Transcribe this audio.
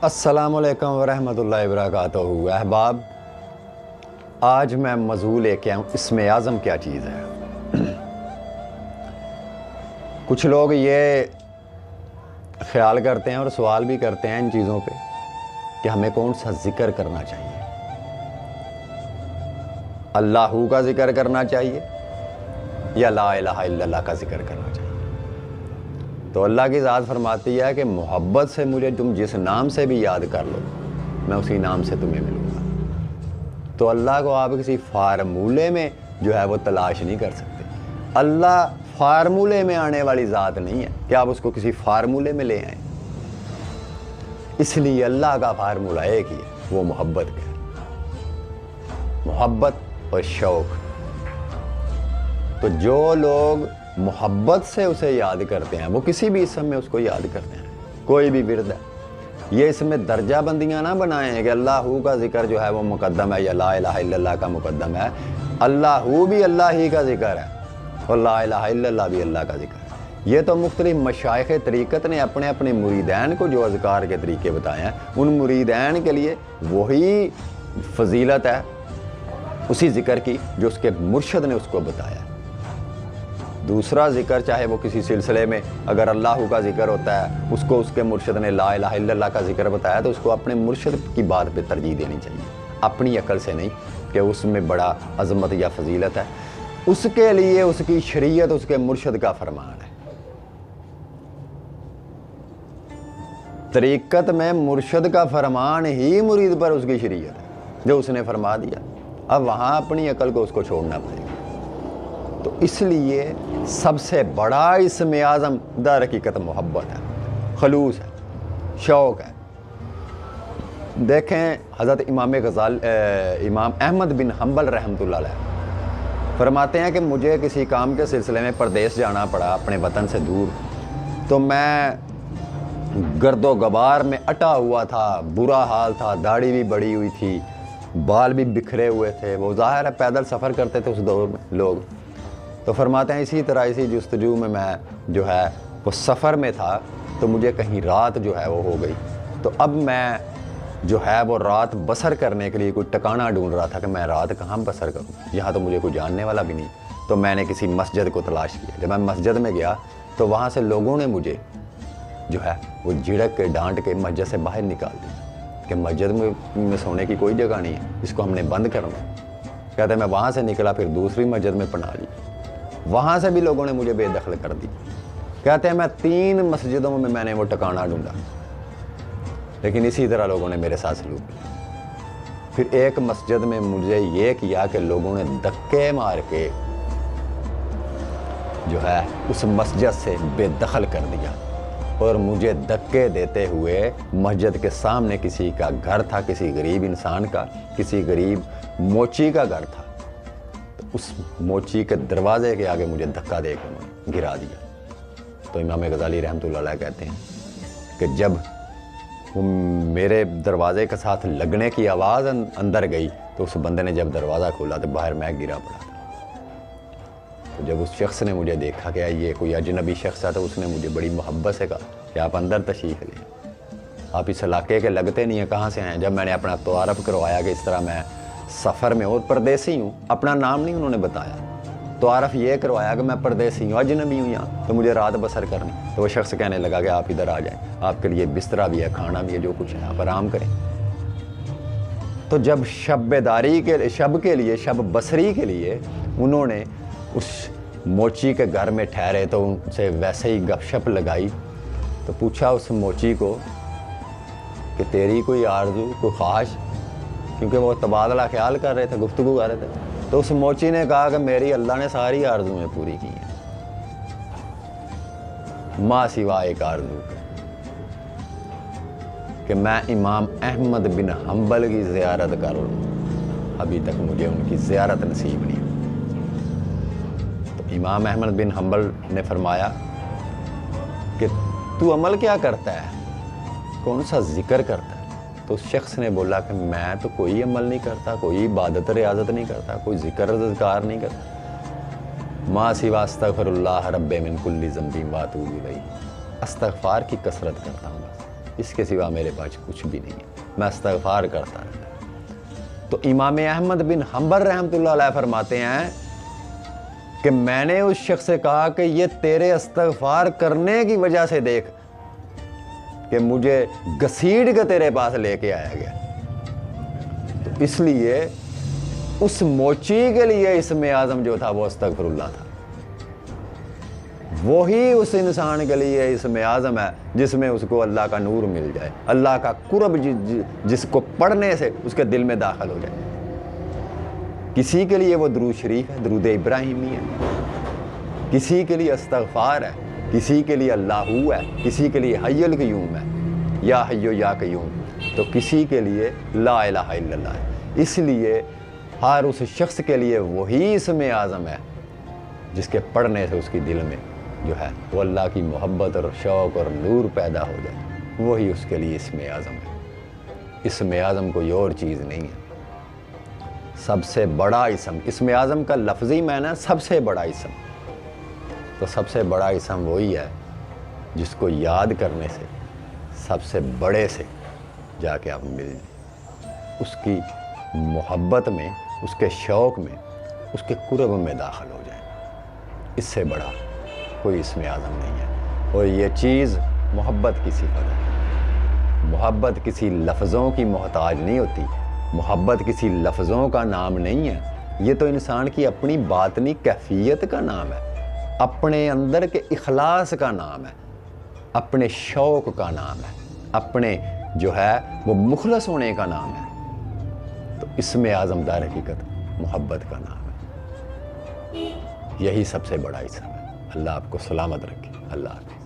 अस्सलाम वालेकुम वरहमतुल्लाहि वबरकातुहू। अहबाब, आज मैं मौजू लेके आऊँ इसमें आज़म क्या चीज़ है। कुछ लोग ये ख्याल करते हैं और सवाल भी करते हैं इन चीज़ों पे कि हमें कौन सा ज़िक्र करना चाहिए। अल्लाहू का ज़िक्र करना चाहिए या ला इलाहा इल्लल्लाह का ज़िक्र करना चाहिए। तो अल्लाह की ज़ात फरमाती है कि मोहब्बत से मुझे तुम जिस नाम से भी याद कर लो, मैं उसी नाम से तुम्हें मिलूँगा। तो अल्लाह को आप किसी फार्मूले में जो है वो तलाश नहीं कर सकते। अल्लाह फार्मूले में आने वाली ज़ात नहीं है कि आप उसको किसी फार्मूले में ले आएँ। इसलिए अल्लाह का फार्मूला एक ही है, वो मोहब्बत का है, मोहब्बत और शौक़। तो जो लोग मोहब्बत से उसे याद करते हैं, वो किसी भी इसम में उसको याद करते हैं, कोई भी विरद है। ये इसमें दर्जा बंदियाँ ना बनाए हैं कि अल्लाहू का जिक्र जो है वो मुकद्दम है या ला इलाहा इल्लल्लाह का मुकद्दम है। अल्लाहू भी अल्लाह ही का जिक्र है और ला इलाहा इल्लल्लाह भी अल्लाह का जिक्र है। ये तो मुख्तलिफ मशाइख़ तरीक़त ने अपने अपने मुरीदैन को जो अज़कार के तरीके बताए हैं, उन मुरीदैन के लिए वही फजीलत है उसी ज़िक्र की जो उसके मुर्शद ने उसको बताया। दूसरा ज़िक्र चाहे वो किसी सिलसिले में अगर अल्लाह का ज़िक्र होता है, उसको उसके मुर्शद ने ला इलाहा इल्लल्लाह का ज़िक्र बताया, तो उसको अपने मुर्शद की बात पे तरजीह देनी चाहिए, अपनी अकल से नहीं कि उसमें बड़ा अज़मत या फजीलत है। उसके लिए उसकी शरीयत उसके मुर्शद का फरमान है। तरीक़त में मुर्शद का फरमान ही मुरीद पर उसकी शरीयत है, जो उसने फरमा दिया। अब वहाँ अपनी अकल को उसको छोड़ना पड़ेगा। तो इसलिए सबसे बड़ा इसमें आज़म दर हकीकत मोहब्बत है, खलूस है, शौक़ है। देखें हज़रत इमाम अहमद बिन हम्बल रहमतुल्लाह अलैह फरमाते हैं कि मुझे किसी काम के सिलसिले में परदेश जाना पड़ा अपने वतन से दूर। तो मैं गर्दो गबार में अटा हुआ था, बुरा हाल था, दाढ़ी भी बड़ी हुई थी, बाल भी बिखरे हुए थे। वो ज़ाहिर है पैदल सफ़र करते थे उस दौर में लोग। तो फरमाते हैं इसी तरह इसी जुस्तजू में मैं जो है वो सफ़र में था, तो मुझे कहीं रात जो है वो हो गई। तो अब मैं जो है वो रात बसर करने के लिए कोई ठिकाना ढूंढ रहा था कि मैं रात कहाँ बसर करूँ, यहाँ तो मुझे कोई जानने वाला भी नहीं। तो मैंने किसी मस्जिद को तलाश किया। जब मैं मस्जिद में गया तो वहाँ से लोगों ने मुझे जो है वो झिड़क के डांट के मस्जिद से बाहर निकाल दिया कि मस्जिद में सोने की कोई जगह नहीं है, इसको हमने बंद करना। कहते मैं वहाँ से निकला, फिर दूसरी मस्जिद में पढ़ा ली, वहाँ से भी लोगों ने मुझे बेदखल कर दी। कहते हैं मैं 3 मस्जिदों में मैंने वो ठिकाना ढूंढा, लेकिन इसी तरह लोगों ने मेरे साथ सलूक किया। फिर एक मस्जिद में मुझे ये किया कि लोगों ने धक्के मार के जो है उस मस्जिद से बेदखल कर दिया और मुझे धक्के देते हुए मस्जिद के सामने किसी का घर था, किसी गरीब इंसान का, किसी गरीब मोची का घर था। उस मोची के दरवाजे के आगे मुझे धक्का देकर गिरा दिया। तो इमाम गज़ाली रहमतुल्लाह अलैह कहते हैं कि जब वो मेरे दरवाजे के साथ लगने की आवाज़ अंदर गई, तो उस बंदे ने जब दरवाज़ा खोला तो बाहर मैं गिरा पड़ा था। तो जब उस शख्स ने मुझे देखा कि ये कोई अजनबी शख्स था, तो उसने मुझे बड़ी मोहब्बत से कहा कि आप अंदर तशरीफ़ लें, आप इस इलाके के लगते नहीं हैं, कहाँ से आए। जब मैंने अपना तारुफ़ करवाया कि इस तरह मैं सफ़र में और परदेसी हूँ, अपना नाम नहीं उन्होंने बताया, तो तारुफ़ ये करवाया कि मैं परदेसी हूँ, अजनबी हूँ यहाँ, तो मुझे रात बसर करनी। तो वो शख्स कहने लगा कि आप इधर आ जाएं, आपके लिए बिस्तरा भी है, खाना भी है, जो कुछ है आप आराम करें। तो जब शब बसरी के लिए उन्होंने उस मोची के घर में ठहरे, तो उनसे वैसे ही गपशप लगाई। तो पूछा उस मोची को कि तेरी कोई आरज़ू, कोई ख्वाहिश, क्योंकि वो तबादला ख्याल कर रहे थे, गुफ्तगू कर रहे थे। तो उस मोची ने कहा कि मेरी अल्लाह ने सारी आरज़ुएँ पूरी की हैं, माँ सिवा एक आरज़ू कि मैं इमाम अहमद बिन हम्बल की ज़ियारत कर लूँ। अभी तक मुझे उनकी ज़ियारत नसीब नहीं। तो इमाम अहमद बिन हम्बल ने फरमाया कि तू अमल क्या करता है, कौन सा ज़िक्र करता है। तो उस शख्स ने बोला कि मैं तो कोई अमल नहीं करता, कोई इबादत रियाजत नहीं करता, कोई ज़िक्र ज़िकार नहीं करता। माँ सिवा अस्तग़फ़िरुल्लाह रब्बे मिन कुल्ली ज़ंबी व अतूबु इलैह, इस्तग़फ़ार की कसरत करता हूँ बस। اس کے سوا میرے پاس کچھ بھی نہیں ہے، میں استغفار کرتا رہتا ہوں۔ تو امام احمد بن حنبل رحمۃ اللہ علیہ فرماتے ہیں کہ میں نے اس شخص سے کہا کہ یہ تیرے استغفار کرنے کی وجہ سے دیکھ کہ مجھے گھسیٹ کے تیرے پاس لے کے آیا گیا۔ تو اس لیے اس موچی کے لیے اسم اعظم جو تھا وہ استغفر اللہ تھا، وہی اس انسان کے لیے اسم اعظم ہے جس میں اس کو اللہ کا نور مل جائے، اللہ کا قرب جس کو پڑھنے سے اس کے دل میں داخل ہو جائے۔ کسی کے لیے وہ درود شریف ہے، درود ابراہیمی ہے، کسی کے لیے استغفار ہے، کسی کے لیے اللہ ہے، کسی کے لیے حی القیوم ہے، یا حی یا قیوم، تو کسی کے لیے لا الہ الا اللہ ہے۔ اس لیے ہر اس شخص کے لیے وہی اسم اعظم ہے جس کے پڑھنے سے اس کی دل میں جو ہے وہ اللہ کی محبت اور شوق اور نور پیدا ہو جائے، وہی اس کے لیے اسم اعظم ہے۔ اسم اعظم کوئی اور چیز نہیں ہے۔ سب سے بڑا اسم، اسم اعظم کا لفظی معنی سب سے بڑا اسم، تو سب سے بڑا اسم وہی ہے جس کو یاد کرنے سے سب سے بڑے سے جا کے آپ مل جائیں، اس کی محبت میں، اس کے شوق میں، اس کے قرب میں داخل ہو جائیں۔ اس سے بڑا کوئی اسم اعظم نہیں ہے۔ اور یہ چیز محبت کی صفت ہے۔ محبت کسی لفظوں کی محتاج نہیں ہوتی، محبت کسی لفظوں کا نام نہیں ہے، یہ تو انسان کی اپنی باطنی کیفیت کا نام ہے، اپنے اندر کے اخلاص کا نام ہے، اپنے شوق کا نام ہے، اپنے جو ہے وہ مخلص ہونے کا نام ہے۔ تو اسم اعظم در حقیقت محبت کا نام ہے، یہی سب سے بڑا اسم ہے۔ اللہ آپ کو سلامت رکھے۔ اللہ حافظ۔